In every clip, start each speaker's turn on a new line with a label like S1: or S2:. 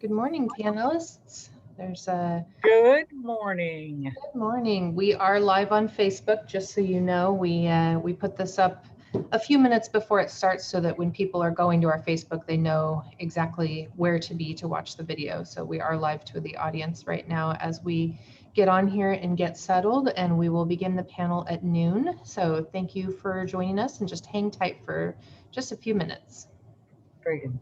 S1: Good morning, panelists. There's a
S2: Good morning.
S1: Good morning. We are live on Facebook, just so you know. We put this up a few minutes before it starts so that when people are going to our Facebook, they know exactly where to be to watch the video. So we are live to the audience right now as we get on here and get settled, and we will begin the panel at noon. So thank you for joining us, and just hang tight for just a few minutes.
S2: Very good.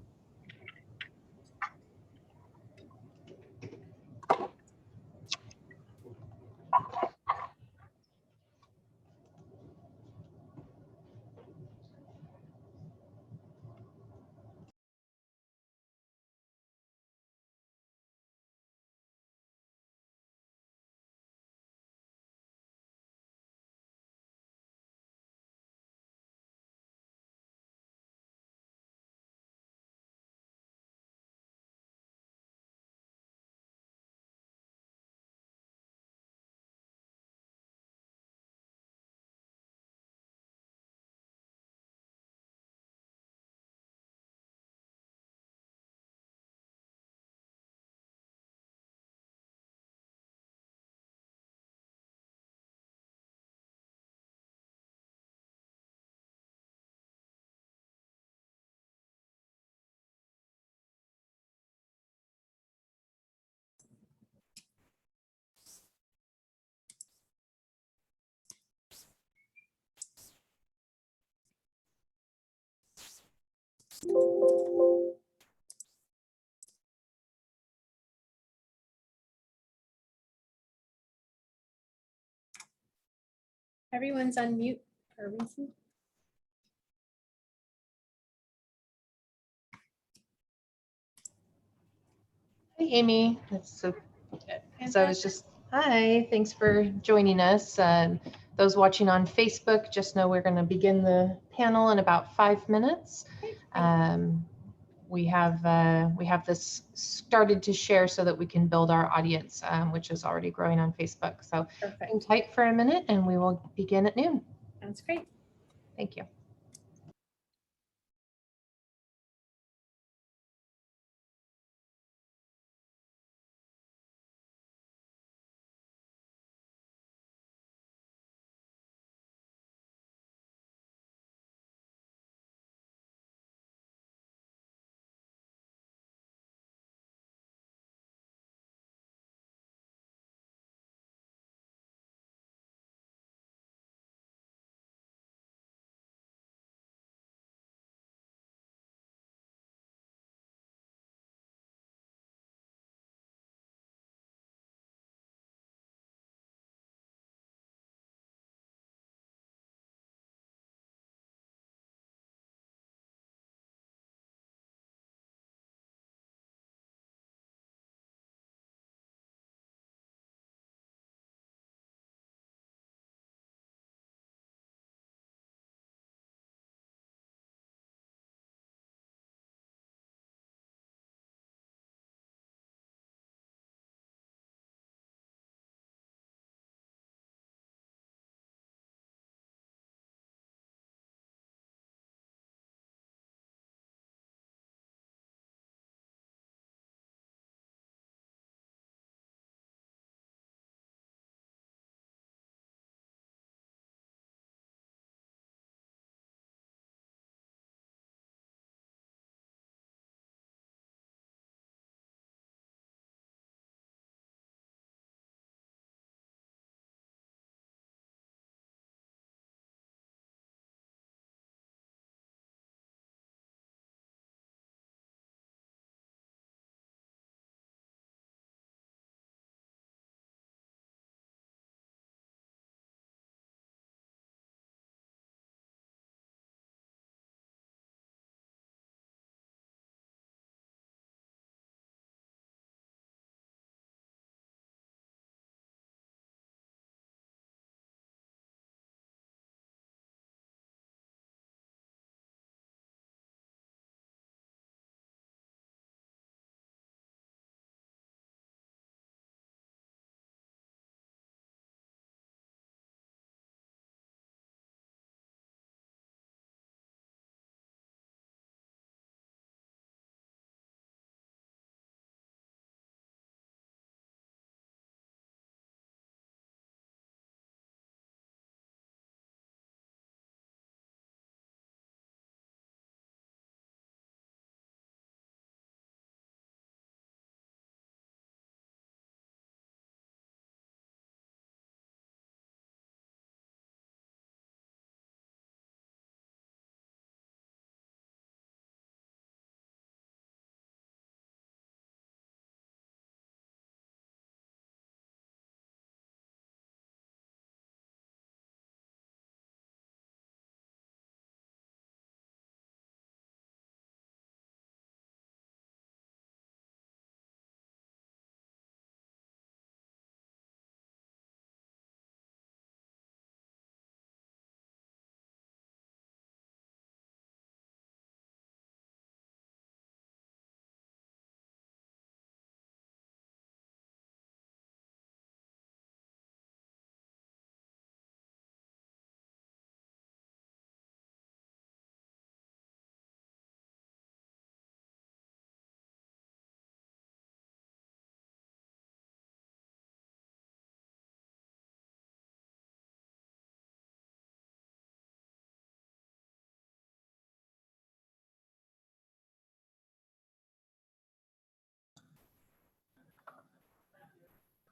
S3: Everyone's on mute for a reason.
S1: Hi, Amy. So I was just, hi, thanks for joining us. Those watching on Facebook, just know we're going to begin the panel in about 5 minutes. We have this started to share so that we can build our audience, which is already growing on Facebook. So hang tight for a minute and we will begin at noon.
S3: Sounds great.
S1: Thank you.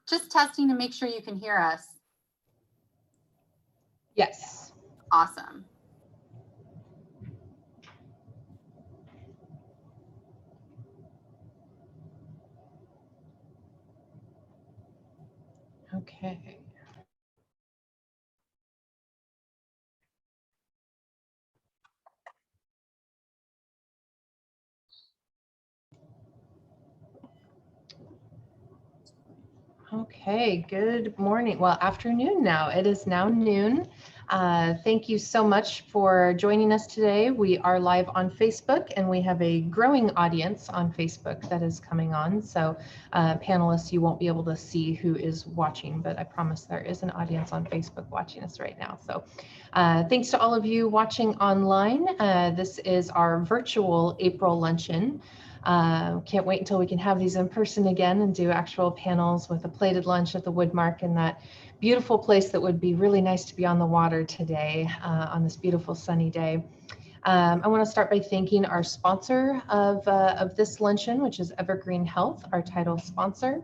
S4: Just testing to make sure you can hear us.
S1: Yes.
S4: Awesome.
S1: Okay. Okay, good morning. Well, afternoon now. It is now noon. Thank you so much for joining us today. We are live on Facebook and we have a growing audience on Facebook that is coming on. So panelists, you won't be able to see who is watching, but I promise there is an audience on Facebook watching us right now. So thanks to all of you watching online. This is our virtual April luncheon. Can't wait until we can have these in person again and do actual panels with a plated lunch at the Woodmark in that beautiful place that would be really nice to be on the water today on this beautiful sunny day. I want to start by thanking our sponsor of this luncheon, which is Evergreen Health, our title sponsor.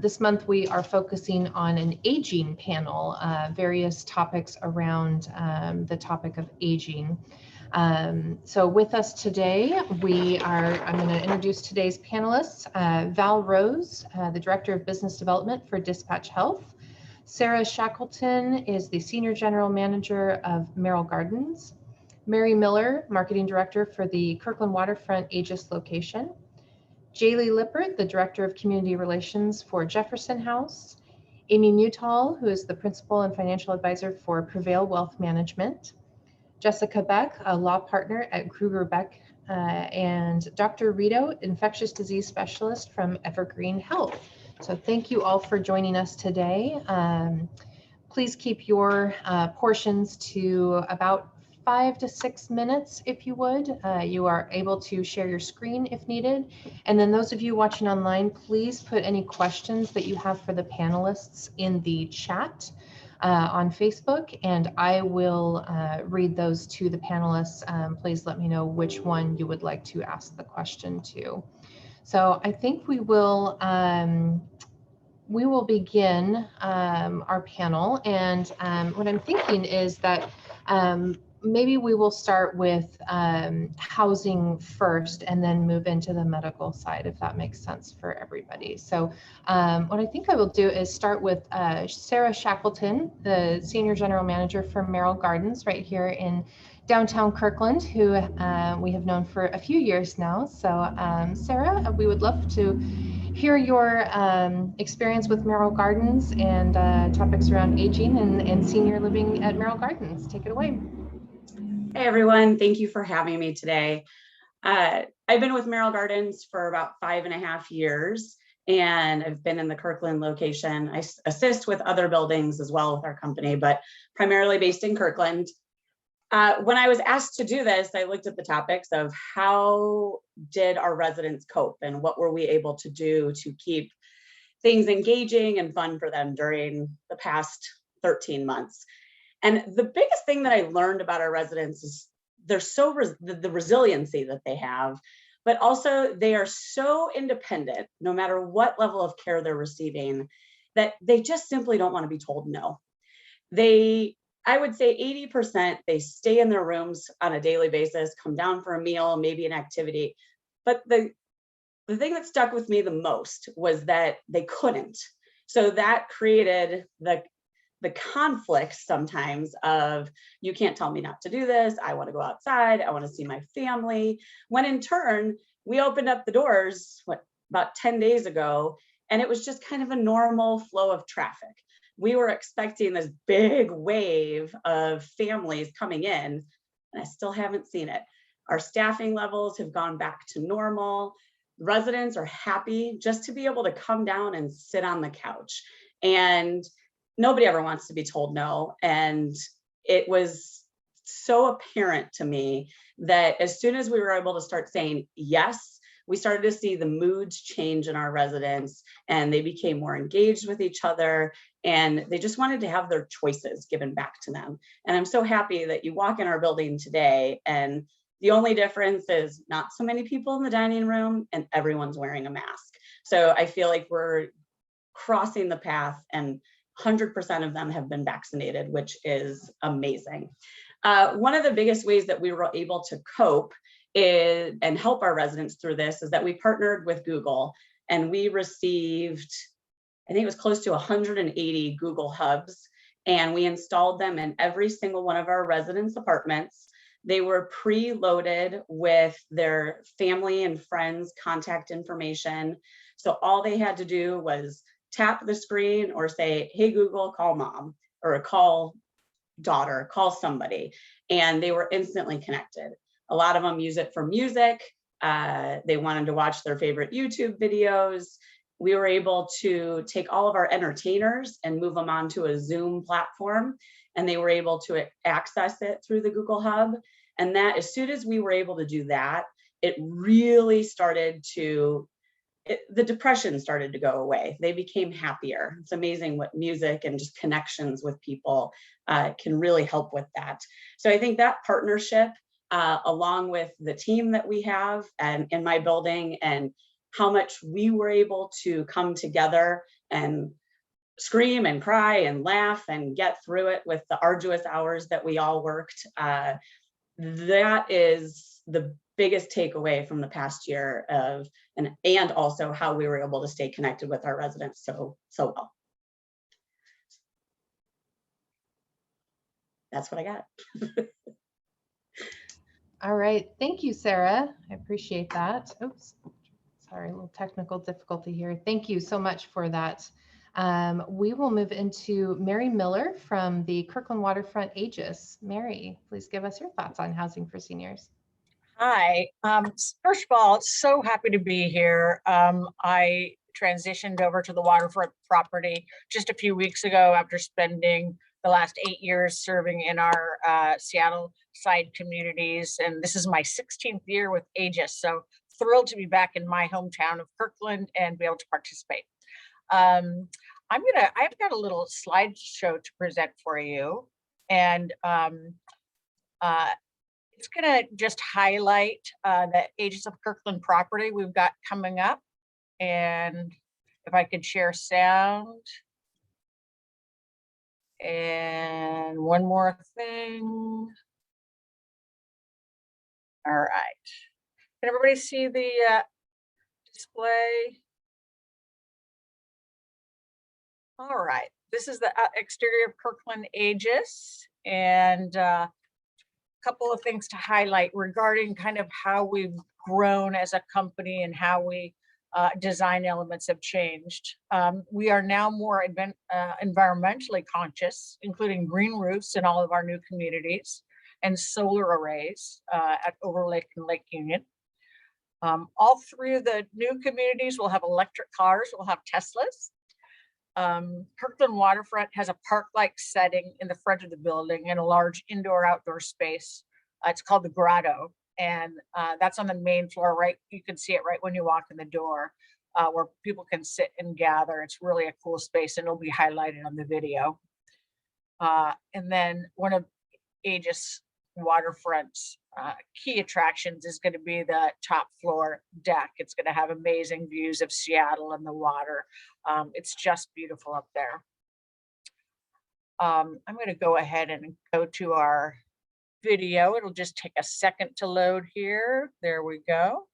S1: This month we are focusing on an aging panel, various topics around the topic of aging. So with us today, I'm going to introduce today's panelists, Val Rose, the Director of Business Development for Dispatch Health. Sarah Shackleton is the Senior General Manager of Merrell Gardens. Mary Miller, Marketing Director for the Kirkland Waterfront Aegis location. Jaylee Lippert, the Director of Community Relations for Jefferson House. Amy Newtall, who is the Principal and Financial Advisor for Prevail Wealth Management. Jessica Beck, a law partner at Kruger Beck, and Dr. Rito, infectious disease specialist from Evergreen Health. So thank you all for joining us today. Please keep your portions to about 5 to 6 minutes, if you would. You are able to share your screen if needed. And then those of you watching online, please put any questions that you have for the panelists in the chat on Facebook, and I will read those to the panelists. Please let me know which one you would like to ask the question to. So I think we will begin our panel, and what I'm thinking is that maybe we will start with housing first and then move into the medical side, if that makes sense for everybody. So what I think I will do is start with Sarah Shackleton, the Senior General Manager for Merrell Gardens right here in downtown Kirkland, who we have known for a few years now. So Sarah, we would love to hear your experience with Merrell Gardens and topics around aging and senior living at Merrell Gardens. Take it away.
S5: Hey everyone, thank you for having me today. I've been with Merrell Gardens for about 5.5 years, and I've been in the Kirkland location. I assist with other buildings as well with our company, but primarily based in Kirkland. When I was asked to do this, I looked at the topics of how did our residents cope and what were we able to do to keep things engaging and fun for them during the past 13 months. And the biggest thing that I learned about our residents is they're so the resiliency that they have, but also they are so independent, no matter what level of care they're receiving, that they just simply don't want to be told no. I would say 80%, they stay in their rooms on a daily basis, come down for a meal, maybe an activity. But the thing that stuck with me the most was that they couldn't. So that created the conflict sometimes of, you can't tell me not to do this. I want to go outside. I want to see my family. When in turn, we opened up the doors, about 10 days ago, and it was just kind of a normal flow of traffic. We were expecting this big wave of families coming in, and I still haven't seen it. Our staffing levels have gone back to normal. Residents are happy just to be able to come down and sit on the couch. And nobody ever wants to be told no. And it was so apparent to me that as soon as we were able to start saying yes, we started to see the moods change in our residents, and they became more engaged with each other, and they just wanted to have their choices given back to them. And I'm so happy that you walk in our building today, and the only difference is not so many people in the dining room and everyone's wearing a mask. So I feel like we're crossing the path, and 100% of them have been vaccinated, which is amazing. One of the biggest ways that we were able to cope and help our residents through this is that we partnered with Google, and we received, I think it was close to 180 Google Hubs, and we installed them in every single one of our residents' apartments. They were preloaded with their family and friends' contact information. So all they had to do was tap the screen or say, hey, Google, call mom, or call daughter, call somebody, and they were instantly connected. A lot of them use it for music. They wanted to watch their favorite YouTube videos. We were able to take all of our entertainers and move them onto a Zoom platform, and they were able to access it through the Google Hub. And that, as soon as we were able to do that, it really started to, the depression started to go away. They became happier. It's amazing what music and just connections with people can really help with that. So I think that partnership, along with the team that we have and in my building, and how much we were able to come together and scream and cry and laugh and get through it with the arduous hours that we all worked. That is the biggest takeaway from the past year of, and also how we were able to stay connected with our residents so well. That's what I got.
S1: All right. Thank you, Sarah. I appreciate that. Oops. Sorry, a little technical difficulty here. Thank you so much for that. We will move into Mary Miller from the Kirkland Waterfront Aegis. Mary, please give us your thoughts on housing for seniors.
S2: Hi. First of all, so happy to be here. I transitioned over to the waterfront property just a few weeks ago after spending the last 8 years serving in our Seattle side communities. And this is my 16th year with Aegis. So thrilled to be back in my hometown of Kirkland and be able to participate. I've got a little slideshow to present for you. And it's gonna just highlight the Aegis of Kirkland property we've got coming up. And if I could share sound. And one more thing. All right. Can everybody see the display? All right. This is the exterior of Kirkland Aegis, and a couple of things to highlight regarding kind of how we've grown as a company and how we design elements have changed. We are now more environmentally conscious, including green roofs in all of our new communities and solar arrays at Overlake and Lake Union. All three of the new communities will have electric cars, will have Teslas. Kirkland Waterfront has a park-like setting in the front of the building and a large indoor-outdoor space. It's called the Grotto, and that's on the main floor, right? You can see it right when you walk in the door, where people can sit and gather. It's really a cool space, and it'll be highlighted on the video. And then one of Aegis Waterfront's key attractions is going to be the top floor deck. It's going to have amazing views of Seattle and the water. It's just beautiful up there. I'm going to go ahead and go to our video. It'll just take a second to load here. There we go.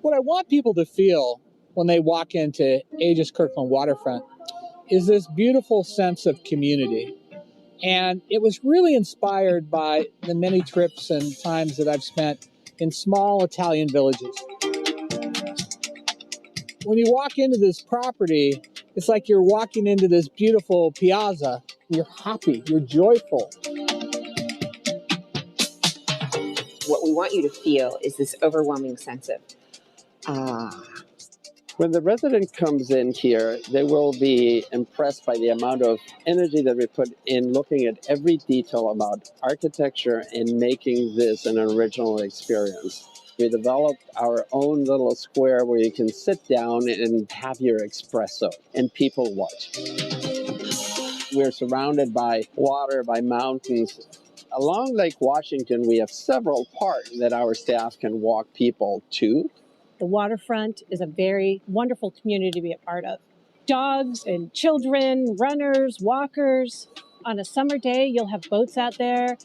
S6: What I want people to feel when they walk into Aegis Kirkland Waterfront is this beautiful sense of community. And it was really inspired by the many trips and times that I've spent in small Italian villages. When you walk into this property, it's like you're walking into this beautiful piazza. You're happy, you're joyful.
S7: What we want you to feel is this overwhelming sense of,
S8: When the resident comes in here, they will be impressed by the amount of energy that we put in looking at every detail about architecture and making this an original experience. We developed our own little square where you can sit down and have your espresso and people watch. We're surrounded by water, by mountains. Along Lake Washington, we have several parks that our staff can walk people to.
S9: The waterfront is a very wonderful community to be a part of. Dogs and children, runners, walkers. On a summer day, you'll have boats out there.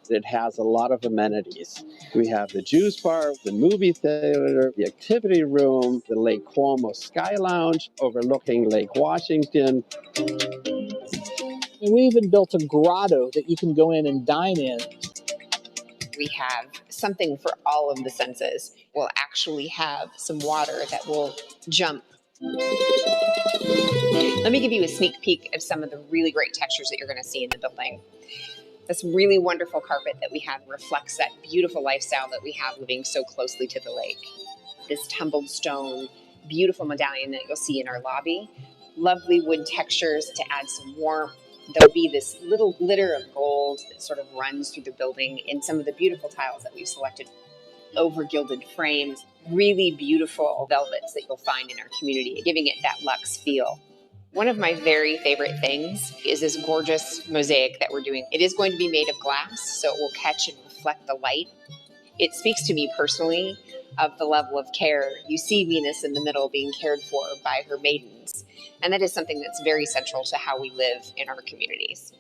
S8: It has a lot of amenities. We have the juice bar, the movie theater, the activity room, the Lake Como Sky Lounge overlooking Lake Washington.
S6: And we even built a grotto that you can go in and dine in.
S7: We have something for all of the senses. We'll actually have some water that will jump. Let me give you a sneak peek of some of the really great textures that you're going to see in the building. This really wonderful carpet that we have reflects that beautiful lifestyle that we have living so closely to the lake. This tumbled stone, beautiful medallion that you'll see in our lobby. Lovely wood textures to add some warmth. There'll be this little glitter of gold that sort of runs through the building in some of the beautiful tiles that we've selected. Over gilded frames, really beautiful velvets that you'll find in our community, giving it that luxe feel. One of my very favorite things is this gorgeous mosaic that we're doing. It is going to be made of glass, so it will catch and reflect the light. It speaks to me personally of the level of care. You see Venus in the middle being cared for by her maidens, and that is something that's very central to how we live in our communities.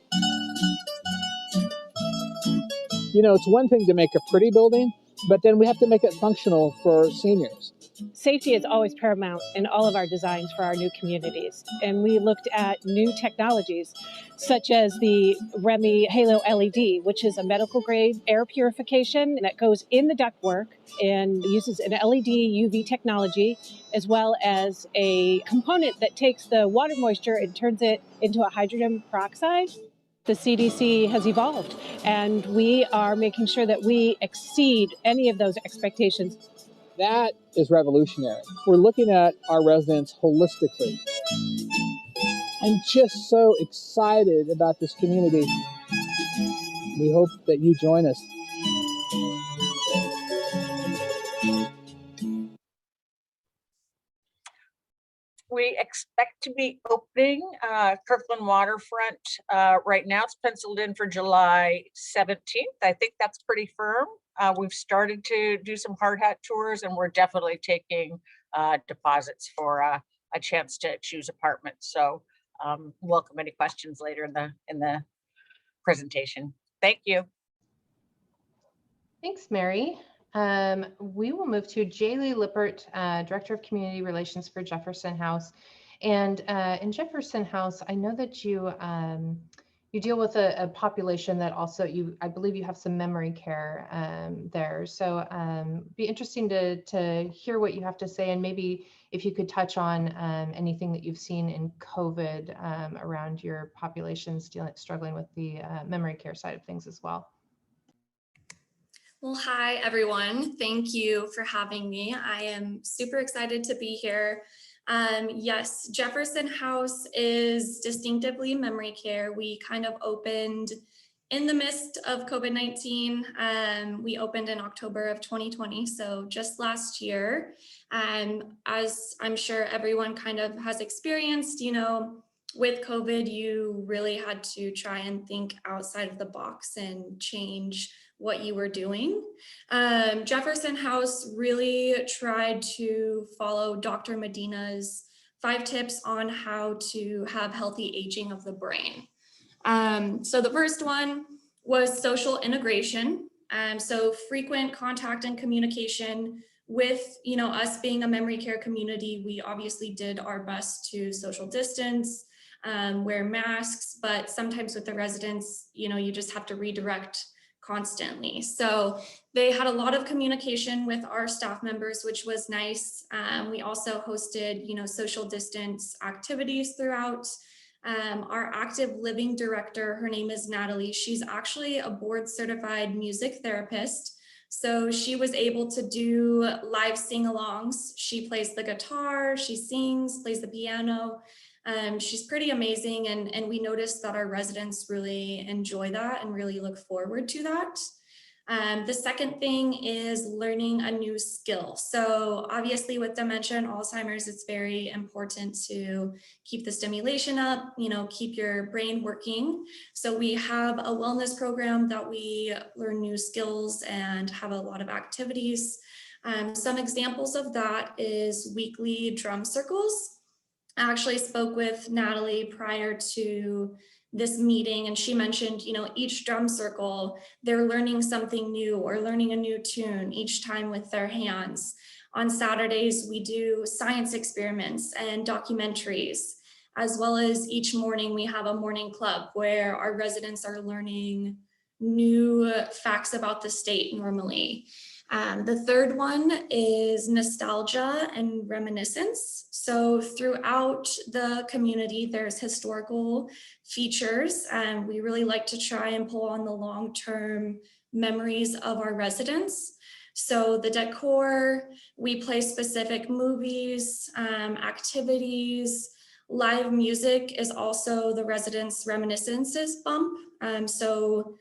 S6: You know, it's one thing to make a pretty building, but then we have to make it functional for seniors.
S9: Safety is always paramount in all of our designs for our new communities. And we looked at new technologies, such as the Rna Halo LED, which is a medical grade air purification that goes in the ductwork and uses an LED UV technology, as well as a component that takes the water moisture and turns it into a hydrogen peroxide. The CDC has evolved, and we are making sure that we exceed any of those expectations.
S6: That is revolutionary. We're looking at our residents holistically. I'm just so excited about this community. We hope that you join us.
S2: We expect to be opening Kirkland Waterfront. Right now it's penciled in for July 17th. I think that's pretty firm. We've started to do some hard hat tours, and we're definitely taking deposits for a chance to choose apartments. So welcome any questions later in the presentation. Thank you.
S1: Thanks, Mary. We will move to Jaylee Lippert, Director of Community Relations for Jefferson House. And in Jefferson House, I know that you deal with a population that also I believe you have some memory care there. So be interesting to hear what you have to say, and maybe if you could touch on anything that you've seen in COVID around your populations struggling with the memory care side of things as well.
S10: Well, hi, everyone. Thank you for having me. I am super excited to be here. Yes, Jefferson House is distinctively memory care. We kind of opened in the midst of COVID-19. We opened in October of 2020, so just last year. As I'm sure everyone kind of has experienced, you know, with COVID, you really had to try and think outside of the box and change what you were doing. Jefferson House really tried to follow Dr. Medina's 5 tips on how to have healthy aging of the brain. So the first one was social integration. So frequent contact and communication with, you know, us being a memory care community. We obviously did our best to social distance, wear masks, but sometimes with the residents, you know, you just have to redirect constantly. So they had a lot of communication with our staff members, which was nice. We also hosted, you know, social distance activities throughout. Our active living director, her name is Natalie. She's actually a board certified music therapist. So she was able to do live sing-alongs. She plays the guitar, she sings, plays the piano. She's pretty amazing, and we noticed that our residents really enjoy that and really look forward to that. The second thing is learning a new skill. So obviously with dementia and Alzheimer's, it's very important to keep the stimulation up, keep your brain working. So we have a wellness program that we learn new skills and have a lot of activities. Some examples of that is weekly drum circles. I actually spoke with Natalie prior to this meeting, and she mentioned, each drum circle, they're learning something new or learning a new tune each time with their hands. On Saturdays, we do science experiments and documentaries, as well as each morning we have a morning club where our residents are learning new facts about the state normally. The third one is nostalgia and reminiscence. So throughout the community, there's historical features, and we really like to try and pull on the long-term memories of our residents. So the decor, we play specific movies, activities, live music is also the residents' reminiscences bump. So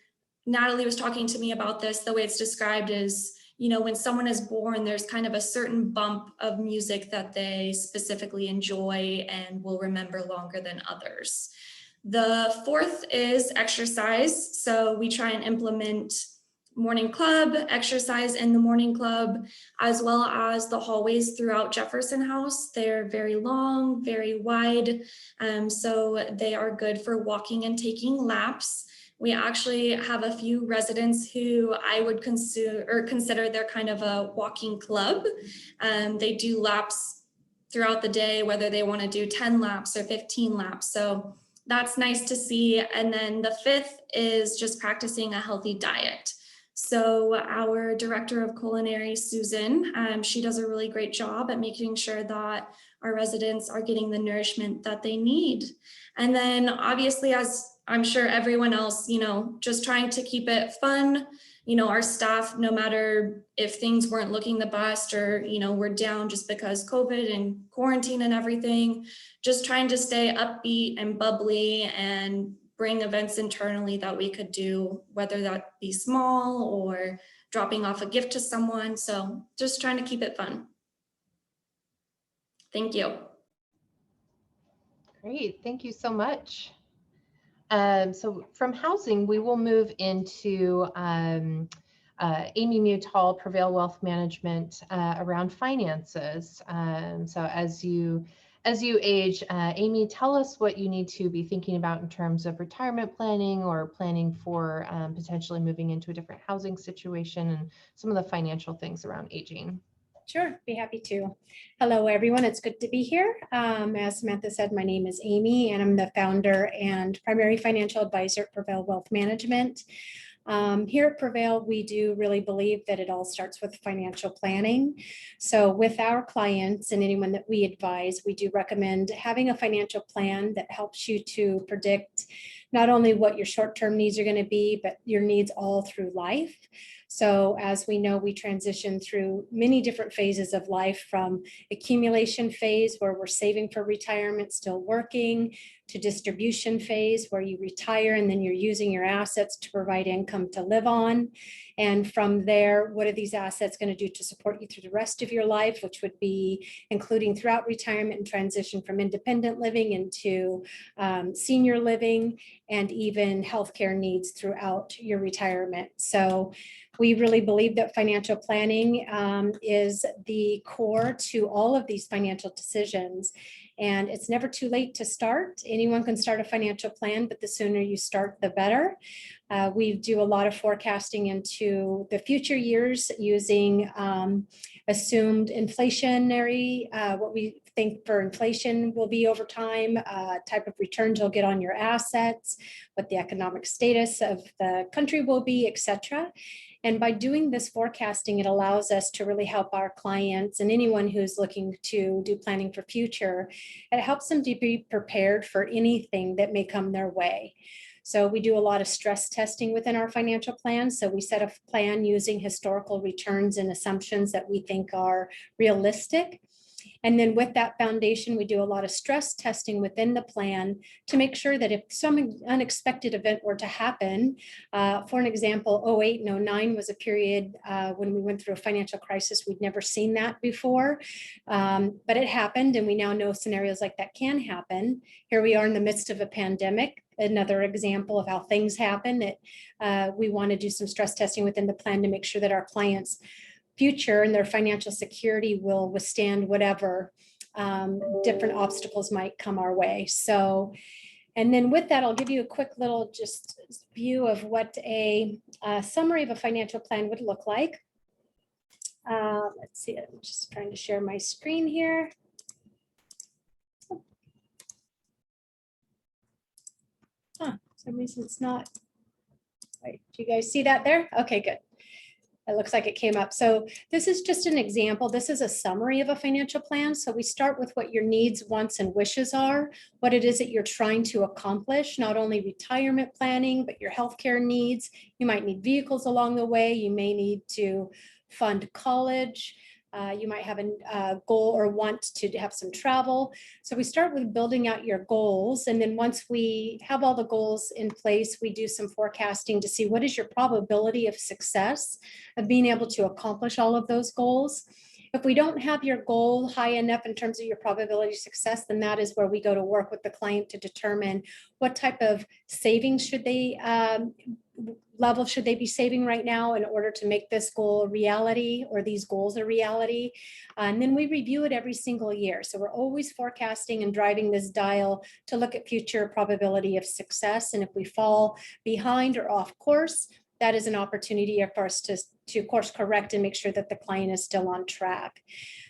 S10: Natalie was talking to me about this. The way it's described is, when someone is born, there's kind of a certain bump of music that they specifically enjoy and will remember longer than others. The fourth is exercise. So we try and implement morning club, exercise in the morning club, as well as the hallways throughout Jefferson House. They're very long, very wide, so they are good for walking and taking laps. We actually have a few residents who I would consider they're kind of a walking club. They do laps throughout the day, whether they want to do 10 laps or 15 laps. So that's nice to see. And then the fifth is just practicing a healthy diet. So our director of culinary, Susan, she does a really great job at making sure that our residents are getting the nourishment that they need. And then obviously, as I'm sure everyone else, just trying to keep it fun. Our staff, no matter if things weren't looking the best or, we're down just because COVID and quarantine and everything, just trying to stay upbeat and bubbly and bring events internally that we could do, whether that be small or dropping off a gift to someone. So just trying to keep it fun. Thank you.
S1: Great, thank you so much. So from housing, we will move into Amy Mutall, Prevail Wealth Management, around finances. So as you age, Amy, tell us what you need to be thinking about in terms of retirement planning or planning for potentially moving into a different housing situation and some of the financial things around aging.
S3: Sure, be happy to. Hello, everyone. It's good to be here. As Samantha said, my name is Amy, and I'm the founder and primary financial advisor at Prevail Wealth Management. Here at Prevail, we do really believe that it all starts with financial planning. So with our clients and anyone that we advise, we do recommend having a financial plan that helps you to predict not only what your short-term needs are going to be, but your needs all through life. So as we know, we transition through many different phases of life, from accumulation phase where we're saving for retirement, still working, to distribution phase where you retire and then you're using your assets to provide income to live on. And from there, what are these assets going to do to support you through the rest of your life, which would be including throughout retirement and transition from independent living into senior living, and even healthcare needs throughout your retirement. So we really believe that financial planning is the core to all of these financial decisions. And it's never too late to start. Anyone can start a financial plan, but the sooner you start, the better. We do a lot of forecasting into the future years using assumed inflationary, what we think for inflation will be over time, type of returns you'll get on your assets, what the economic status of the country will be, etc. And by doing this forecasting, it allows us to really help our clients and anyone who's looking to do planning for future. It helps them to be prepared for anything that may come their way. So we do a lot of stress testing within our financial plan. So we set a plan using historical returns and assumptions that we think are realistic. And then with that foundation, we do a lot of stress testing within the plan to make sure that if some unexpected event were to happen, for an example, 08 and 09 was a period when we went through a financial crisis. We'd never seen that before, but it happened, and we now know scenarios like that can happen. Here we are in the midst of a pandemic, another example of how things happen, that we want to do some stress testing within the plan to make sure that our clients' future and their financial security will withstand whatever different obstacles might come our way. So, and then with that, I'll give you a quick little just view of what a summary of a financial plan would look like. Let's see, I'm just trying to share my screen here. For some reason it's not. Wait, do you guys see that there? Okay, good. It looks like it came up. So this is just an example. This is a summary of a financial plan. So we start with what your needs, wants, and wishes are, what it is that you're trying to accomplish, not only retirement planning, but your healthcare needs. You might need vehicles along the way. You may need to fund college. You might have a goal or want to have some travel. So we start with building out your goals. And then once we have all the goals in place, we do some forecasting to see what is your probability of success of being able to accomplish all of those goals. If we don't have your goal high enough in terms of your probability of success, then that is where we go to work with the client to determine what type of savings should they level should they be saving right now in order to make this goal a reality, or these goals a reality. And then we review it every single year. So we're always forecasting and driving this dial to look at future probability of success. And if we fall behind or off course, that is an opportunity for us to course correct and make sure that the client is still on track.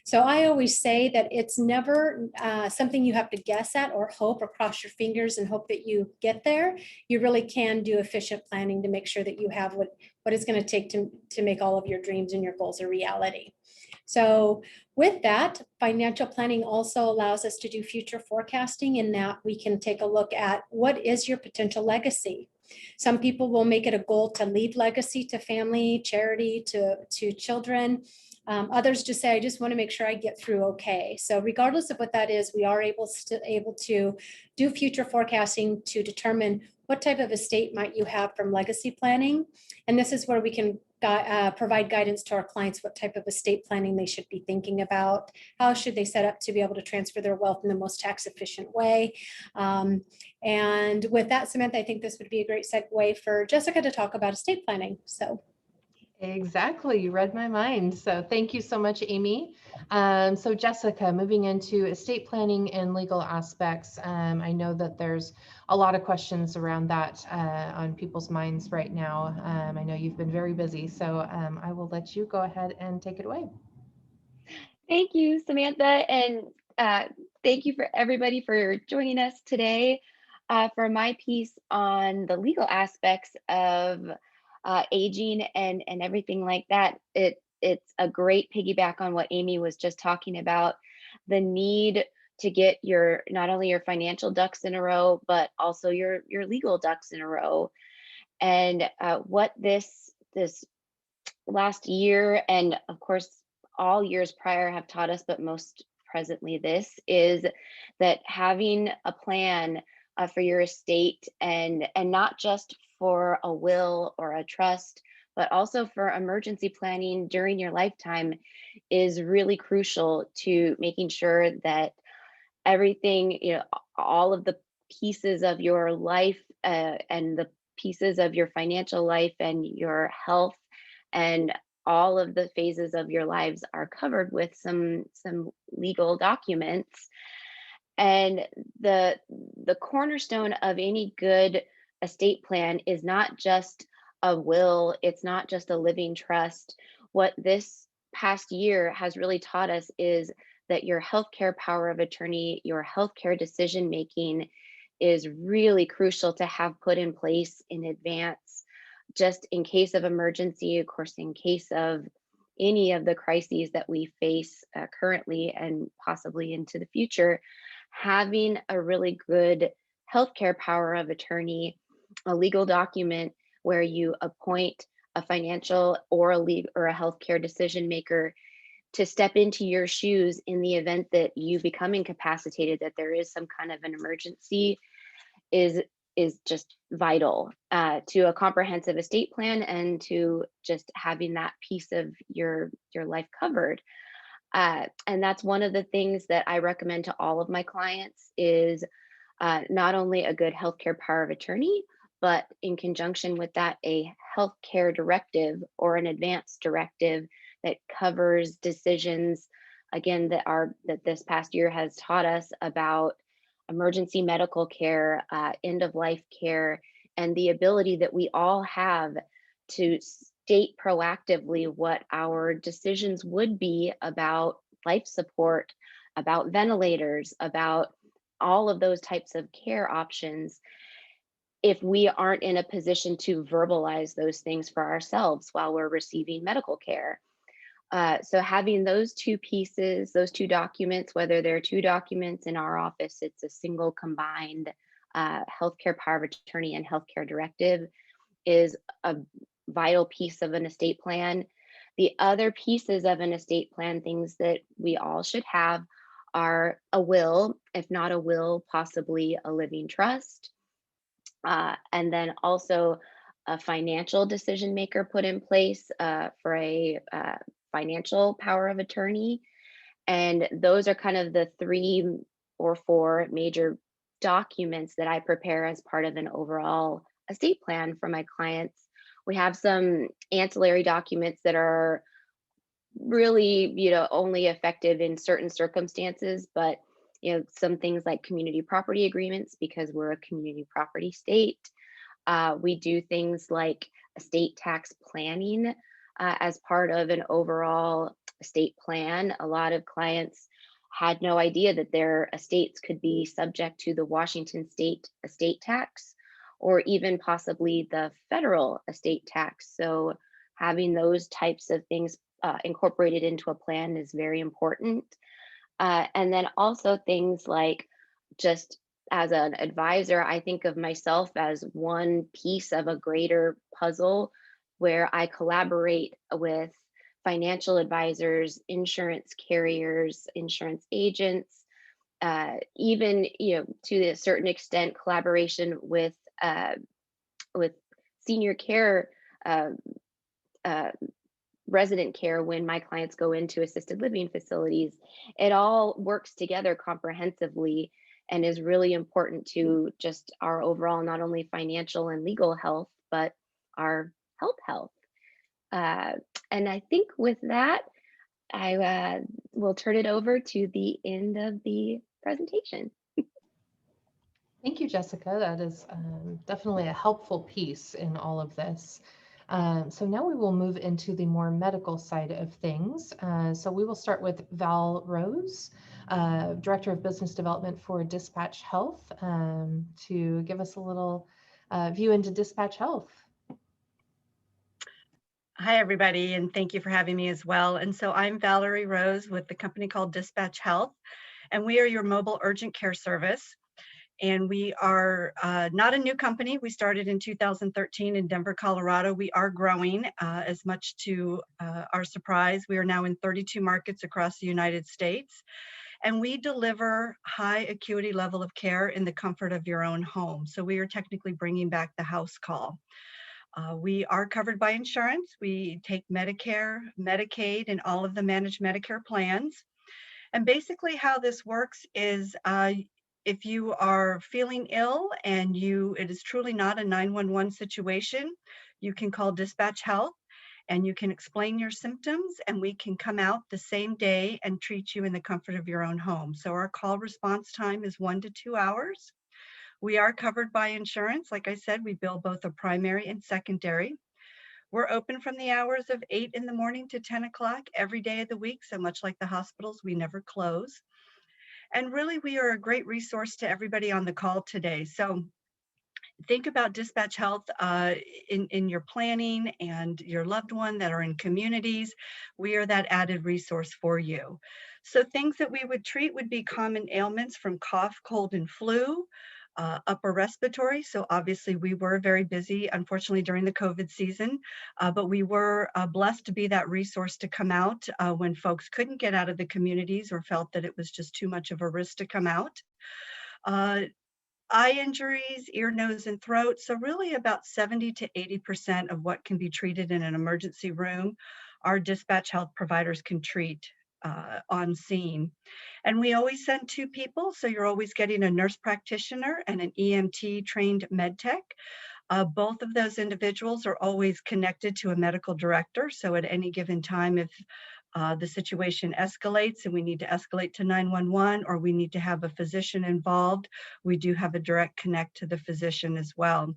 S3: So I always say that it's never something you have to guess at or hope or cross your fingers and hope that you get there. You really can do efficient planning to make sure that you have what it's going to take to make all of your dreams and your goals a reality. So with that, financial planning also allows us to do future forecasting, in that we can take a look at what is your potential legacy. Some people will make it a goal to leave legacy to family, charity, to children. Others just say, I just want to make sure I get through okay. So regardless of what that is, we are able to do future forecasting to determine what type of estate might you have from legacy planning. And this is where we can provide guidance to our clients, what type of estate planning they should be thinking about. How should they set up to be able to transfer their wealth in the most tax efficient way? And with that, Samantha, I think this would be a great segue for Jessica to talk about estate planning. So.
S1: Exactly, you read my mind. So thank you so much, Amy. So Jessica, moving into estate planning and legal aspects, I know that there's a lot of questions around that on people's minds right now. I know you've been very busy, so I will let you go ahead and take it away.
S11: Thank you, Samantha, and thank you for everybody for joining us today for my piece on the legal aspects of aging and everything like that. It's a great piggyback on what Amy was just talking about, the need to get not only your financial ducks in a row, but also your legal ducks in a row. And what this last year, and of course all years prior, have taught us, but most presently this, is that having a plan for your estate, and not just for a will or a trust, but also for emergency planning during your lifetime, is really crucial to making sure that everything, all of the pieces of your life and the pieces of your financial life and your health and all of the phases of your lives are covered with some legal documents. And the cornerstone of any good estate plan is not just a will, it's not just a living trust. What this past year has really taught us is that your healthcare power of attorney, your healthcare decision making, is really crucial to have put in place in advance, just in case of emergency, of course, in case of any of the crises that we face currently and possibly into the future. Having a really good healthcare power of attorney, a legal document where you appoint a financial or a healthcare decision maker, to step into your shoes in the event that you become incapacitated, that there is some kind of an emergency, is just vital to a comprehensive estate plan and to just having that piece of your life covered. And that's one of the things that I recommend to all of my clients is not only a good healthcare power of attorney, but in conjunction with that, a healthcare directive or an advance directive that covers decisions, again, that this past year has taught us about emergency medical care, end of life care, and the ability that we all have to state proactively what our decisions would be about life support, about ventilators, about all of those types of care options, if we aren't in a position to verbalize those things for ourselves while we're receiving medical care. So having those two pieces, those two documents, whether they're two documents in our office, it's a single combined healthcare power of attorney and healthcare directive, is a vital piece of an estate plan. The other pieces of an estate plan, things that we all should have, are a will, if not a will, possibly a living trust, and then also a financial decision maker put in place for a financial power of attorney. And those are kind of the 3 or 4 major documents that I prepare as part of an overall estate plan for my clients. We have some ancillary documents that are really, only effective in certain circumstances, but some things like community property agreements, because we're a community property state. We do things like estate tax planning as part of an overall estate plan. A lot of clients had no idea that their estates could be subject to the Washington state estate tax, or even possibly the federal estate tax. So having those types of things incorporated into a plan is very important. And then also things like, just as an advisor, I think of myself as one piece of a greater puzzle where I collaborate with financial advisors, insurance carriers, insurance agents, even to a certain extent collaboration with senior care, resident care when my clients go into assisted living facilities. It all works together comprehensively and is really important to just our overall, not only financial and legal health, but our health. And I think with that, I will turn it over to the end of the presentation.
S1: Thank you, Jessica. That is definitely a helpful piece in all of this. So now we will move into the more medical side of things. So we will start with Val Rose, Director of Business Development for Dispatch Health, to give us a little view into Dispatch Health.
S12: Hi, everybody, and thank you for having me as well. And so I'm Valerie Rose with the company called Dispatch Health, and we are your mobile urgent care service. And we are not a new company. We started in 2013 in Denver, Colorado. We are growing as much to our surprise. We are now in 32 markets across the United States. And we deliver high acuity level of care in the comfort of your own home. So we are technically bringing back the house call. We are covered by insurance. We take Medicare, Medicaid, and all of the managed Medicare plans. And basically how this works is if you are feeling ill and it is truly not a 911 situation, you can call Dispatch Health and you can explain your symptoms, and we can come out the same day and treat you in the comfort of your own home. So our call response time is 1 to 2 hours. We are covered by insurance. Like I said, we bill both a primary and secondary. We're open from the hours of 8 in the morning to 10 o'clock every day of the week. So much like the hospitals, we never close. And really, we are a great resource to everybody on the call today. So think about Dispatch Health in your planning and your loved one that are in communities. We are that added resource for you. So things that we would treat would be common ailments from cough, cold, and flu. upper respiratory. So obviously we were very busy, unfortunately, during the COVID season, but we were blessed to be that resource to come out when folks couldn't get out of the communities or felt that it was just too much of a risk to come out. Eye injuries, ear, nose, and throat. So really about 70 to 80% of what can be treated in an emergency room, our dispatch health providers can treat on scene. And we always send 2 people, so you're always getting a nurse practitioner and an EMT trained med tech. Both of those individuals are always connected to a medical director. So at any given time, if the situation escalates and we need to escalate to 911 or we need to have a physician involved, we do have a direct connect to the physician as well.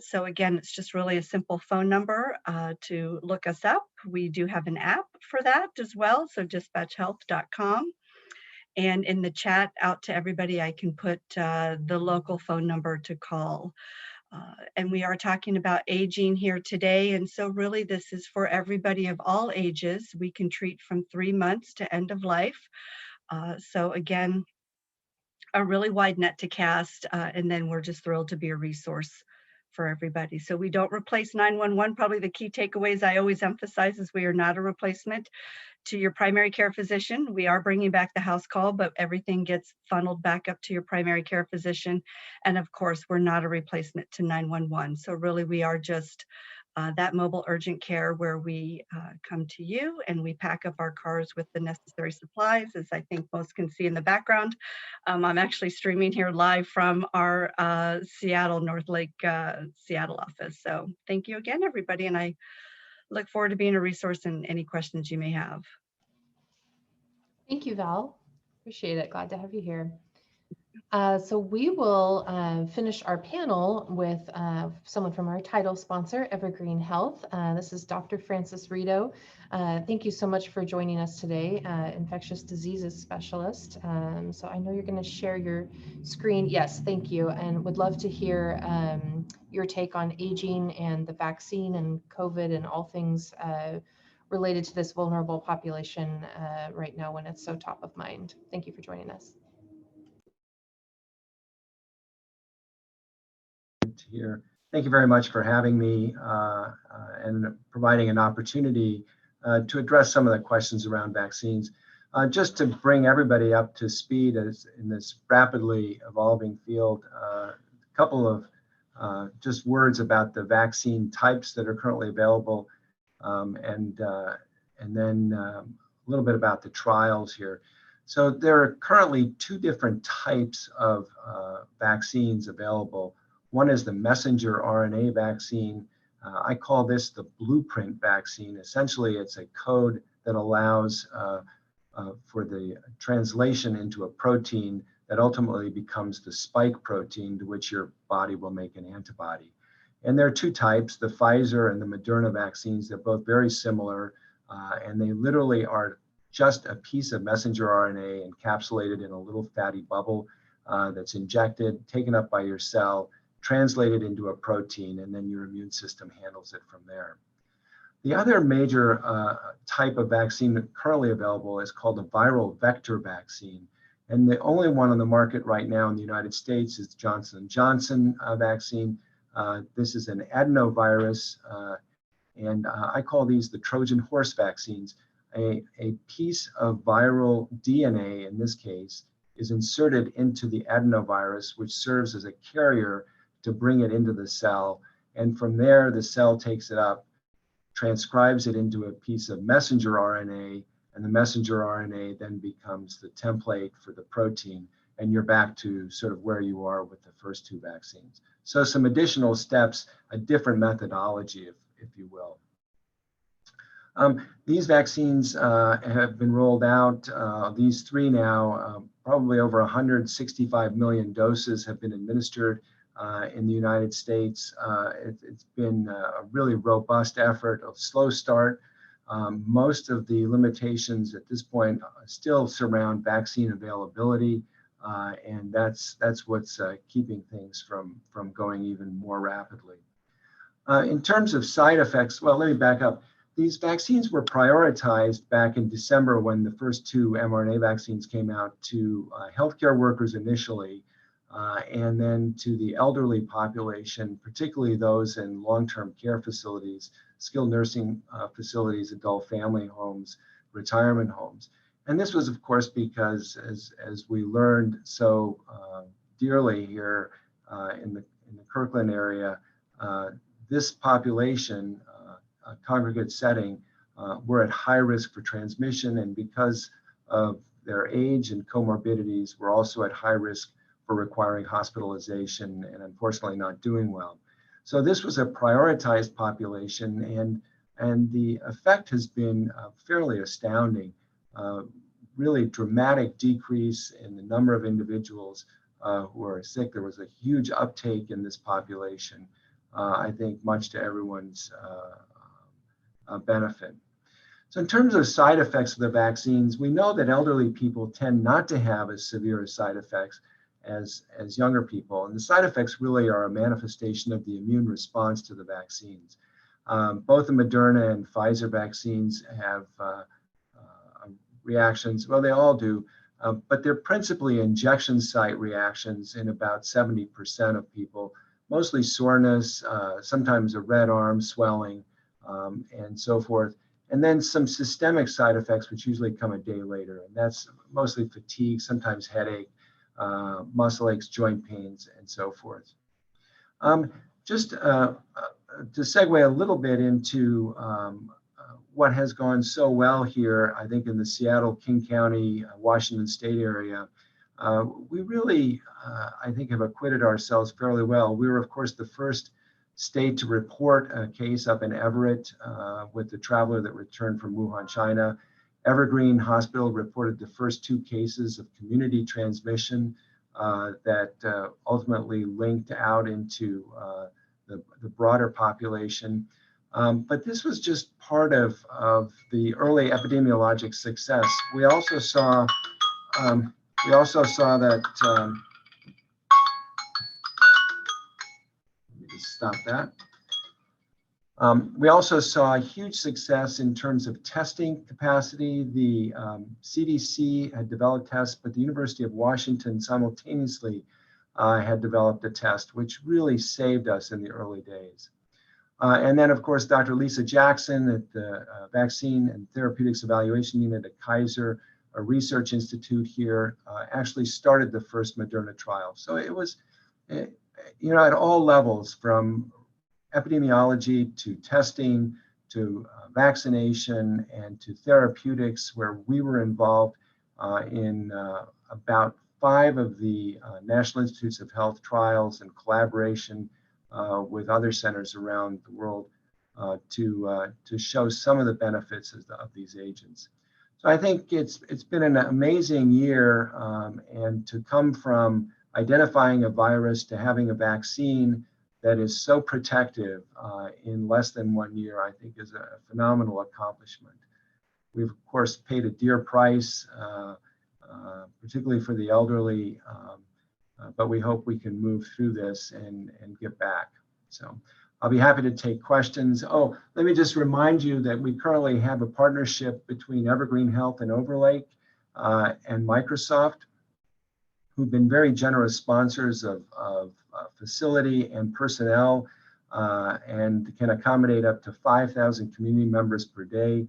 S12: So again, it's just really a simple phone number to look us up. We do have an app for that as well, so dispatchhealth.com. And in the chat out to everybody, I can put the local phone number to call. And we are talking about aging here today. And so really this is for everybody of all ages. We can treat from 3 months to end of life. So again, a really wide net to cast. And then we're just thrilled to be a resource for everybody. So we don't replace 911. Probably the key takeaways I always emphasize is we are not a replacement to your primary care physician. We are bringing back the house call, but everything gets funneled back up to your primary care physician. And of course, we're not a replacement to 911. So really we are just that mobile urgent care where we come to you and we pack up our cars with the necessary supplies, as I think most can see in the background. I'm actually streaming here live from our Seattle, North Lake, Seattle office. So thank you again, everybody. And I look forward to being a resource in any questions you may have.
S1: Thank you, Val. Appreciate it. Glad to have you here. So we will finish our panel with someone from our title sponsor, Evergreen Health. This is Dr. Francis Rito. Thank you so much for joining us today, infectious diseases specialist. So I know you're going to share your screen. Yes, thank you. And would love to hear your take on aging and the vaccine and COVID and all things related to this vulnerable population right now when it's so top of mind. Thank you for joining us.
S13: Here. Thank you very much for having me and providing an opportunity to address some of the questions around vaccines. Just to bring everybody up to speed as in this rapidly evolving field, a couple of just words about the vaccine types that are currently available, and then a little bit about the trials here. So there are currently 2 different types of vaccines available. One is the messenger RNA vaccine. I call this the blueprint vaccine. Essentially, it's a code that allows for the translation into a protein that ultimately becomes the spike protein to which your body will make an antibody. And there are 2 types, the Pfizer and the Moderna vaccines. They're both very similar, and they literally are just a piece of messenger RNA encapsulated in a little fatty bubble that's injected, taken up by your cell, translated into a protein, and then your immune system handles it from there. The other major type of vaccine currently available is called a viral vector vaccine. And the only one on the market right now in the United States is Johnson & Johnson vaccine. This is an adenovirus, and I call these the Trojan horse vaccines. A piece of viral DNA, in this case, is inserted into the adenovirus, which serves as a carrier to bring it into the cell. And from there, the cell takes it up, transcribes it into a piece of messenger RNA, and the messenger RNA then becomes the template for the protein. And you're back to sort of where you are with the first 2 vaccines. So some additional steps, a different methodology, if you will. These vaccines have been rolled out, these 3 now, probably over 165 million doses have been administered in the United States. It's been a really robust effort, a slow start. Most of the limitations at this point still surround vaccine availability, and that's what's keeping things from going even more rapidly. In terms of side effects, well, let me back up. These vaccines were prioritized back in December when the first 2 mRNA vaccines came out to healthcare workers initially. and then to the elderly population, particularly those in long-term care facilities, skilled nursing facilities, adult family homes, retirement homes. And this was, of course, because as we learned so dearly here in the Kirkland area, this population, congregate setting, were at high risk for transmission, and because of their age and comorbidities, were also at high risk for requiring hospitalization and unfortunately not doing well. So this was a prioritized population, and the effect has been fairly astounding. Really dramatic decrease in the number of individuals who are sick. There was a huge uptake in this population, I think much to everyone's benefit. So in terms of side effects of the vaccines, we know that elderly people tend not to have as severe side effects as younger people. And the side effects really are a manifestation of the immune response to the vaccines. Both the Moderna and Pfizer vaccines have reactions, well, they all do, but they're principally injection site reactions in about 70% of people, mostly soreness, sometimes a red arm swelling, and so forth. And then some systemic side effects, which usually come a day later, and that's mostly fatigue, sometimes headache, muscle aches, joint pains, and so forth. Just to segue a little bit into what has gone so well here, I think in the Seattle, King County, Washington State area, we really, I think, have acquitted ourselves fairly well. We were, of course, the first state to report a case up in Everett with the traveler that returned from Wuhan, China. Evergreen Hospital reported the first 2 cases of community transmission that ultimately linked out into the broader population. But this was just part of the early epidemiologic success. We also saw that. Let me just stop that. We also saw a huge success in terms of testing capacity. The CDC had developed tests, but the University of Washington simultaneously had developed a test, which really saved us in the early days. And then, of course, Dr. Lisa Jackson at the Vaccine and Therapeutics Evaluation Unit at Kaiser, a research institute here, actually started the first Moderna trial. So it was, at all levels, from epidemiology to testing to vaccination and to therapeutics, where we were involved in about 5 of the National Institutes of Health trials in collaboration with other centers around the world to show some of the benefits of these agents. So I think it's been an amazing year, and to come from identifying a virus to having a vaccine that is so protective in less than 1 year, I think is a phenomenal accomplishment. We've, of course, paid a dear price, particularly for the elderly, but we hope we can move through this and get back. So I'll be happy to take questions. Oh, let me just remind you that we currently have a partnership between Evergreen Health and Overlake and Microsoft, who've been very generous sponsors of facility and personnel, and can accommodate up to 5,000 community members per day.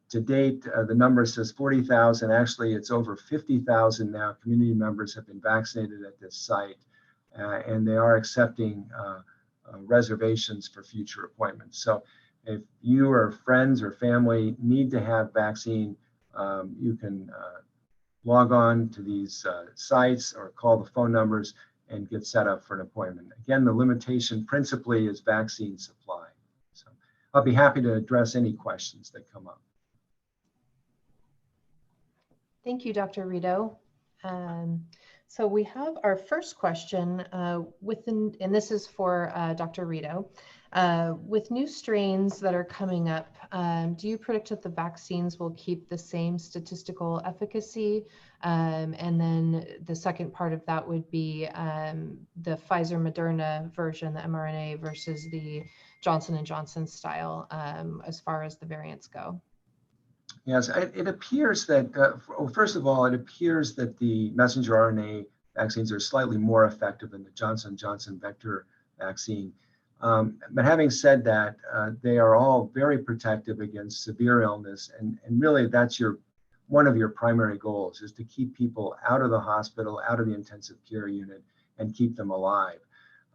S13: To date, the number says 40,000. Actually, it's over 50,000 now. Community members have been vaccinated at this site, and they are accepting reservations for future appointments. So if you or friends or family need to have vaccine, you can log on to these sites or call the phone numbers and get set up for an appointment. Again, the limitation principally is vaccine supply. So I'll be happy to address any questions that come up.
S1: Thank you, Dr. Rito. So we have our first question and this is for Dr. Rito. With new strains that are coming up, do you predict that the vaccines will keep the same statistical efficacy? And then the second part of that would be the Pfizer-Moderna version, the mRNA, versus the Johnson & Johnson style as far as the variants go.
S13: Yes, it appears that, first of all, it appears that the messenger RNA vaccines are slightly more effective than the Johnson & Johnson vector vaccine. But having said that, they are all very protective against severe illness, and really that's one of your primary goals, is to keep people out of the hospital, out of the intensive care unit, and keep them alive.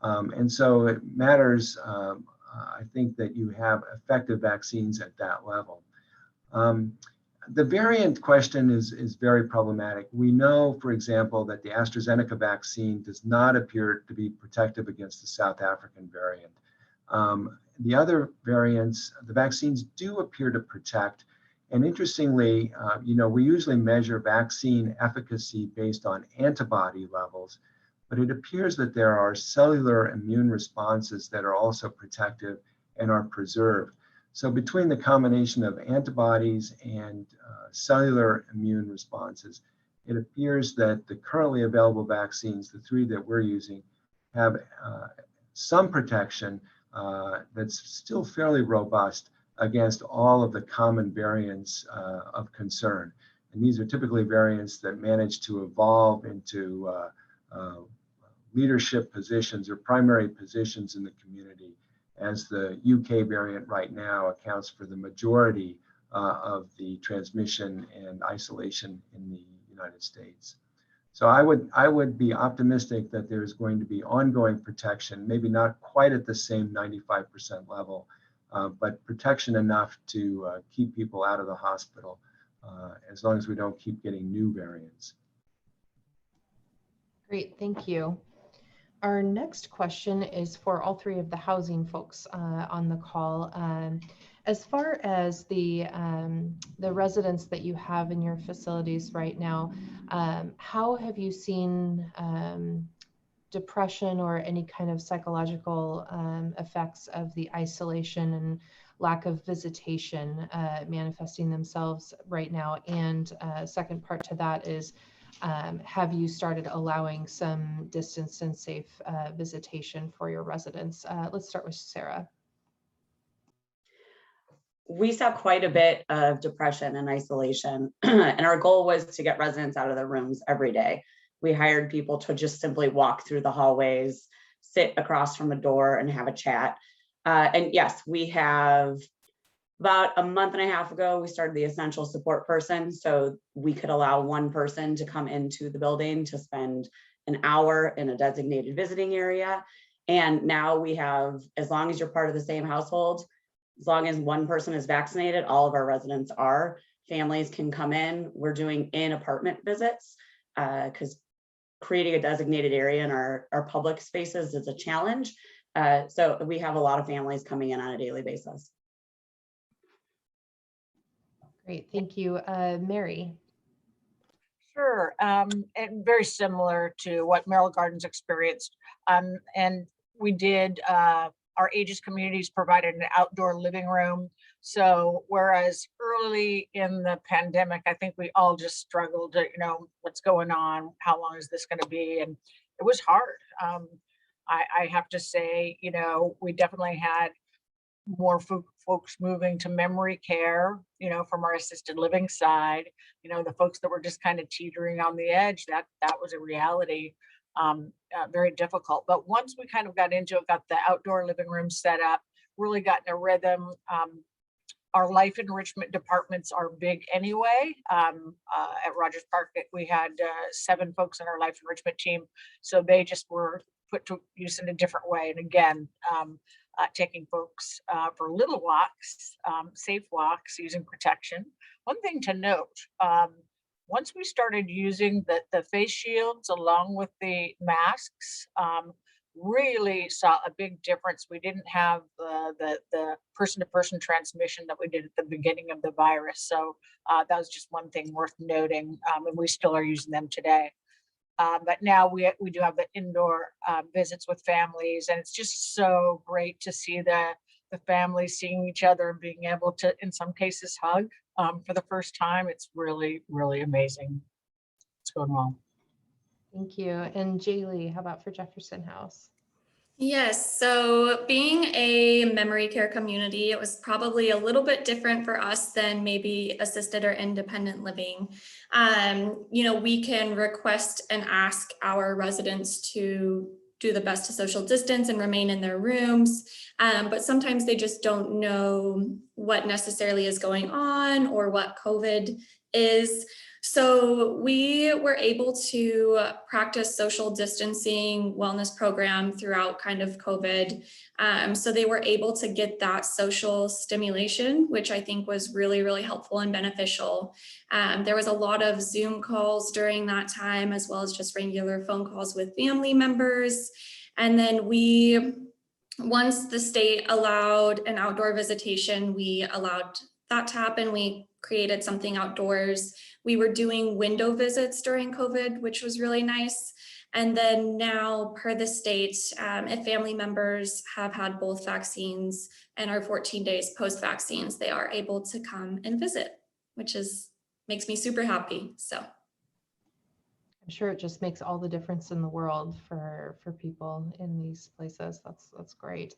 S13: And so it matters, I think, that you have effective vaccines at that level. The variant question is very problematic. We know, for example, that the AstraZeneca vaccine does not appear to be protective against the South African variant. The other variants, the vaccines do appear to protect. And interestingly, we usually measure vaccine efficacy based on antibody levels, but it appears that there are cellular immune responses that are also protective and are preserved. So between the combination of antibodies and cellular immune responses, it appears that the currently available vaccines, the 3 that we're using, have some protection that's still fairly robust against all of the common variants of concern. And these are typically variants that manage to evolve into leadership positions or primary positions in the community, as the UK variant right now accounts for the majority of the transmission and isolation in the United States. So I would be optimistic that there's going to be ongoing protection, maybe not quite at the same 95% level, but protection enough to keep people out of the hospital, as long as we don't keep getting new variants.
S1: Great, thank you. Our next question is for all 3 of the housing folks on the call. As far as the residents that you have in your facilities right now, how have you seen depression or any kind of psychological effects of the isolation and lack of visitation manifesting themselves right now? And second part to that is, have you started allowing some distance and safe visitation for your residents? Let's start with Sarah.
S5: We saw quite a bit of depression and isolation, and our goal was to get residents out of their rooms every day. We hired people to just simply walk through the hallways, sit across from a door and have a chat. And yes, we have, about a month and a half ago, we started the essential support person. So we could allow one person to come into the building to spend an hour in a designated visiting area. And now we have, as long as you're part of the same household, as long as one person is vaccinated, all of our residents are. Families can come in. We're doing in-apartment visits because creating a designated area in our public spaces is a challenge. So we have a lot of families coming in on a daily basis.
S1: Great, thank you. Mary.
S2: Sure, and very similar to what Merrell Gardens experienced. And we did, our Aegis communities provided an outdoor living room. So whereas early in the pandemic, I think we all just struggled to, what's going on? How long is this going to be? And it was hard. I have to say, we definitely had more folks moving to memory care, from our assisted living side, the folks that were just kind of teetering on the edge, that was a reality, very difficult. But once we kind of got into it, got the outdoor living room set up, really got in a rhythm. Our life enrichment departments are big anyway. At Rogers Park, we had 7 folks in our life enrichment team. So they just were put to use in a different way. And again, taking folks for little walks, safe walks, using protection. One thing to note, once we started using the face shields along with the masks, really saw a big difference. We didn't have the person-to-person transmission that we did at the beginning of the virus. So that was just one thing worth noting, and we still are using them today. But now we do have the indoor visits with families, and it's just so great to see the families seeing each other and being able to, in some cases, hug for the first time. It's really, really amazing. It's going well.
S1: Thank you. And Jaylee, how about for Jefferson House?
S10: Yes, so being a memory care community, it was probably a little bit different for us than maybe assisted or independent living. We can request and ask our residents to do the best to social distance and remain in their rooms, but sometimes they just don't know what necessarily is going on or what COVID is. So we were able to practice social distancing wellness program throughout kind of COVID. So they were able to get that social stimulation, which I think was really, really helpful and beneficial. There was a lot of Zoom calls during that time, as well as just regular phone calls with family members. And then once the state allowed an outdoor visitation, we allowed that to happen. We created something outdoors. We were doing window visits during COVID, which was really nice. And then now, per the state, if family members have had both vaccines and are 14 days post-vaccines, they are able to come and visit, which makes me super happy. So
S1: I'm sure it just makes all the difference in the world for people in these places. That's great.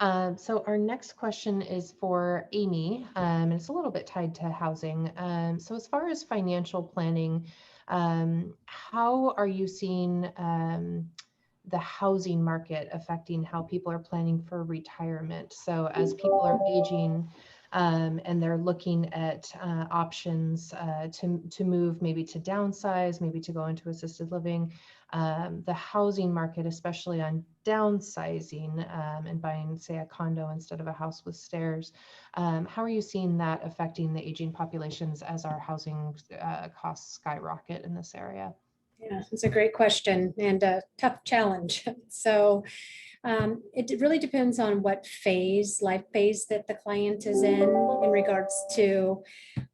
S1: So our next question is for Amy, and it's a little bit tied to housing. So as far as financial planning, how are you seeing the housing market affecting how people are planning for retirement? So as people are aging, and they're looking at options to move, maybe to downsize, maybe to go into assisted living, the housing market, especially on downsizing and buying, say, a condo instead of a house with stairs. How are you seeing that affecting the aging populations as our housing costs skyrocket in this area?
S3: Yeah, it's a great question and a tough challenge. So it really depends on what life phase that the client is in regards to,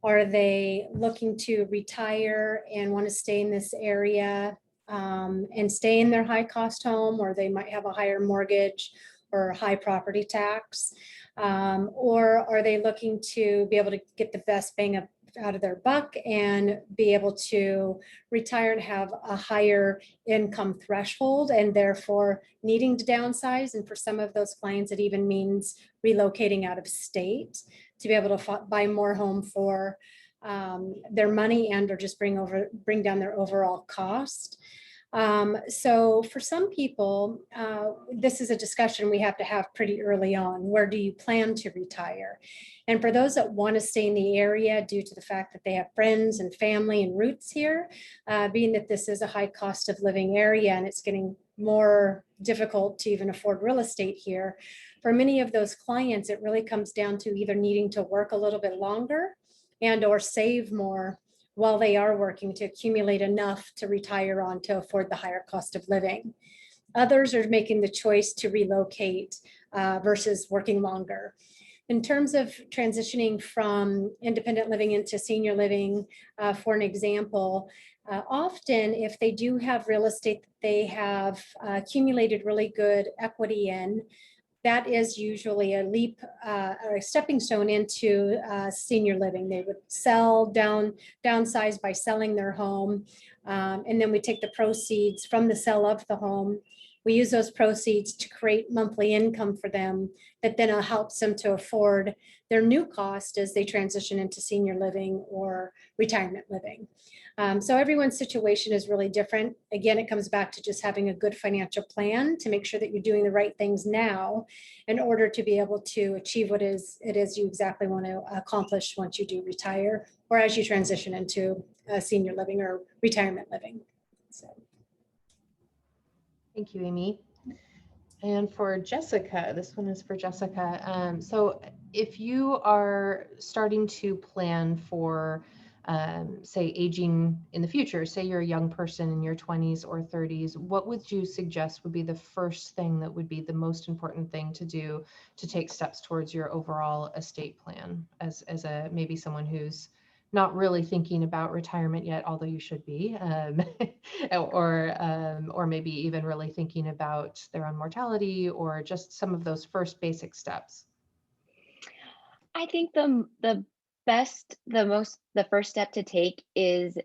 S3: are they looking to retire and want to stay in this area and stay in their high cost home, or they might have a higher mortgage or high property tax, or are they looking to be able to get the best bang out of their buck and be able to retire and have a higher income threshold and therefore needing to downsize. And for some of those clients, it even means relocating out of state to be able to buy more home for their money and or just bring down their overall cost. So for some people, this is a discussion we have to have pretty early on. Where do you plan to retire? And for those that want to stay in the area due to the fact that they have friends and family and roots here, being that this is a high cost of living area and it's getting more difficult to even afford real estate here, for many of those clients, it really comes down to either needing to work a little bit longer and or save more while they are working to accumulate enough to retire on to afford the higher cost of living. Others are making the choice to relocate versus working longer. In terms of transitioning from independent living into senior living, for an example, often if they do have real estate that they have accumulated really good equity in, that is usually a leap or a stepping stone into senior living. They would downsize by selling their home. And then we take the proceeds from the sale of the home. We use those proceeds to create monthly income for them that then helps them to afford their new cost as they transition into senior living or retirement living. So everyone's situation is really different. Again, it comes back to just having a good financial plan to make sure that you're doing the right things now in order to be able to achieve what it is you exactly want to accomplish once you do retire or as you transition into senior living or retirement living. So.
S1: Thank you, Amy. And for Jessica, this one is for Jessica. So if you are starting to plan for, say, aging in the future, say you're a young person in your 20s or 30s, what would you suggest would be the first thing that would be the most important thing to do to take steps towards your overall estate plan as maybe someone who's not really thinking about retirement yet, although you should be, or maybe even really thinking about their own mortality or just some of those first basic steps?
S11: I think the first step to take is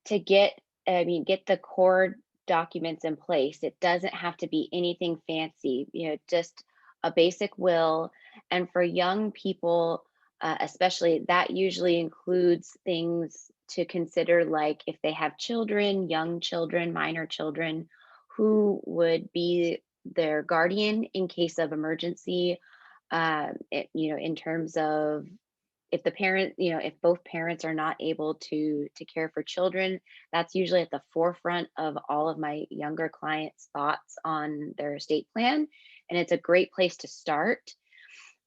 S11: to get the core documents in place. It doesn't have to be anything fancy, just a basic will. And for young people, especially, that usually includes things to consider, like if they have children, young children, minor children, who would be their guardian in case of emergency, in terms of if the parent, if both parents are not able to care for children. That's usually at the forefront of all of my younger clients' thoughts on their estate plan, and it's a great place to start.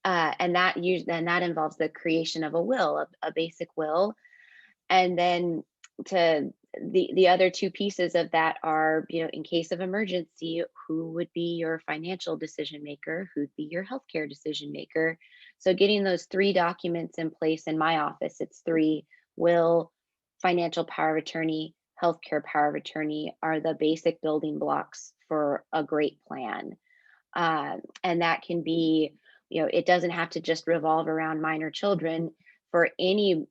S11: And that involves the creation of a will, a basic will, and then to the other two pieces of that are, in case of emergency, who would be your financial decision maker, who'd be your healthcare decision maker. So getting those three documents in place in my office, it's three: will, financial power of attorney, healthcare power of attorney, are the basic building blocks for a great plan. And that can be, it doesn't have to just revolve around minor children. For any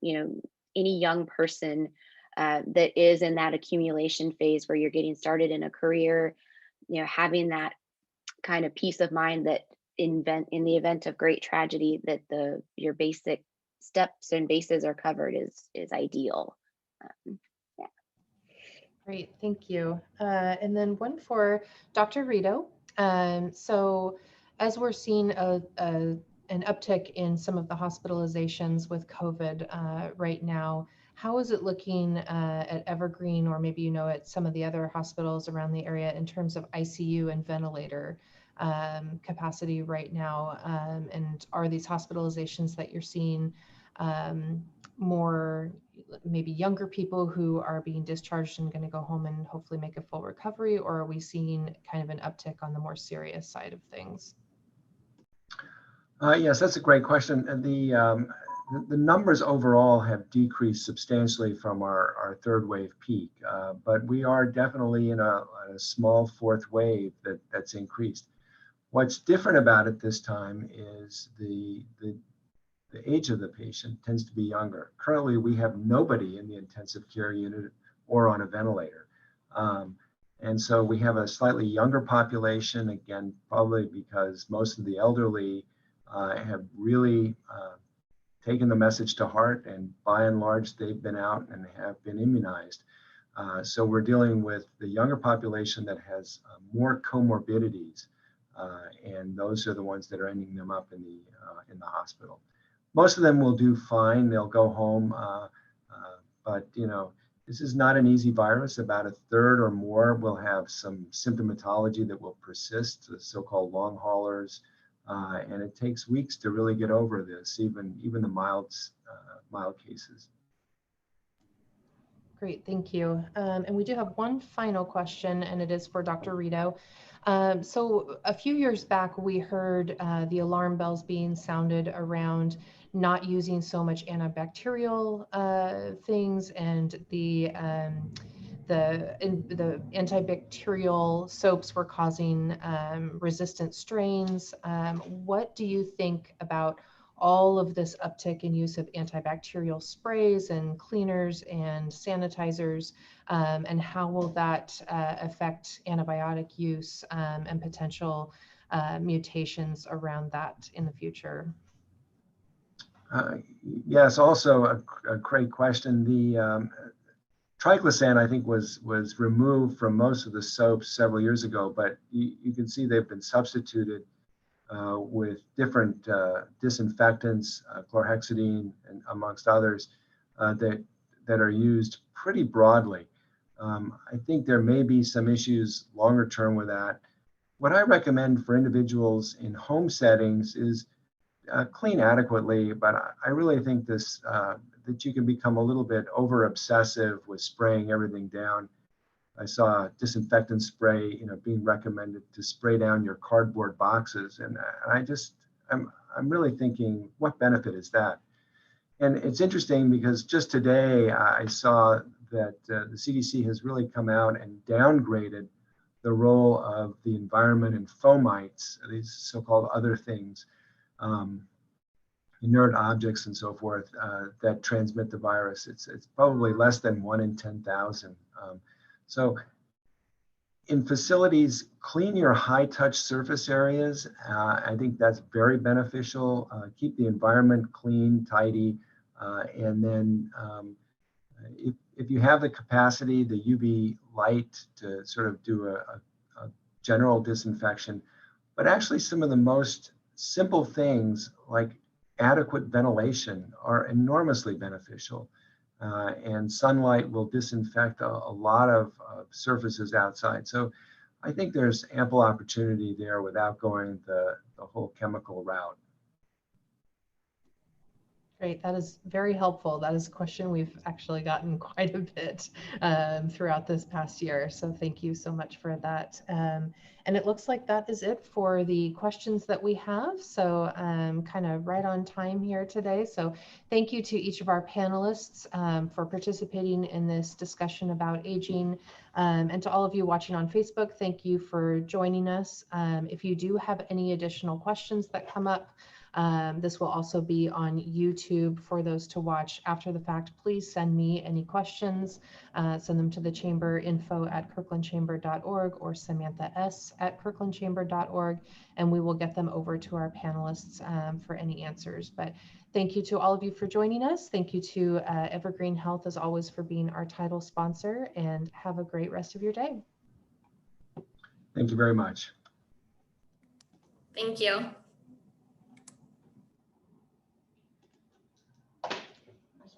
S11: young person that is in that accumulation phase where you're getting started in a career, having that kind of peace of mind that in the event of great tragedy, that your basic steps and bases are covered is ideal. Yeah.
S1: Great, thank you. And then one for Dr. Rito. So as we're seeing an uptick in some of the hospitalizations with COVID right now, how is it looking at Evergreen, or maybe at some of the other hospitals around the area in terms of ICU and ventilator capacity right now? And are these hospitalizations that you're seeing more maybe younger people who are being discharged and going to go home and hopefully make a full recovery, or are we seeing kind of an uptick on the more serious side of things?
S13: Yes, that's a great question. The numbers overall have decreased substantially from our third wave peak, but we are definitely in a small fourth wave that's increased. What's different about it this time is the age of the patient tends to be younger. Currently, we have nobody in the intensive care unit or on a ventilator. And so we have a slightly younger population, again, probably because most of the elderly have really taken the message to heart, and by and large, they've been out and have been immunized. So we're dealing with the younger population that has more comorbidities, and those are the ones that are ending them up in the hospital. Most of them will do fine; they'll go home, but this is not an easy virus. About a third or more will have some symptomatology that will persist, the so-called long haulers. And it takes weeks to really get over this, even the mild cases.
S1: Great, thank you. And we do have one final question, and it is for Dr. Rito. So a few years back, we heard the alarm bells being sounded around not using so much antibacterial things, and the antibacterial soaps were causing resistant strains. What do you think about all of this uptick in use of antibacterial sprays and cleaners and sanitizers, and how will that affect antibiotic use and potential mutations around that in the future?
S13: Yes, also a great question. The triclosan, I think, was removed from most of the soaps several years ago, but you can see they've been substituted with different disinfectants, chlorhexidine, and amongst others, that are used pretty broadly. I think there may be some issues longer term with that. What I recommend for individuals in home settings is clean adequately, but I really think this that you can become a little bit over obsessive with spraying everything down. I saw disinfectant spray, being recommended to spray down your cardboard boxes, and I'm really thinking, what benefit is that? And it's interesting because just today I saw that the CDC has really come out and downgraded the role of the environment and fomites, these so-called other things, inert objects and so forth, that transmit the virus. It's probably less than 1 in 10,000. So in facilities, clean your high-touch surface areas. I think that's very beneficial. Keep the environment clean, tidy, and then if you have the capacity, the UV light to sort of do a general disinfection, but actually some of the most simple things like adequate ventilation are enormously beneficial. And sunlight will disinfect a lot of surfaces outside. So I think there's ample opportunity there without going the whole chemical route.
S1: Great, that is very helpful. That is a question we've actually gotten quite a bit throughout this past year. So thank you so much for that. And it looks like that is it for the questions that we have. So kind of right on time here today. So thank you to each of our panelists for participating in this discussion about aging. And to all of you watching on Facebook, thank you for joining us. If you do have any additional questions that come up, this will also be on YouTube for those to watch after the fact. Please send me any questions. Send them to the chamber, info@kirklandchamber.org or Samantha S@kirklandchamber.org, and we will get them over to our panelists for any answers. But thank you to all of you for joining us. Thank you to Evergreen Health, as always, for being our title sponsor, and have a great rest of your day.
S13: Thank you very much.
S10: Thank you.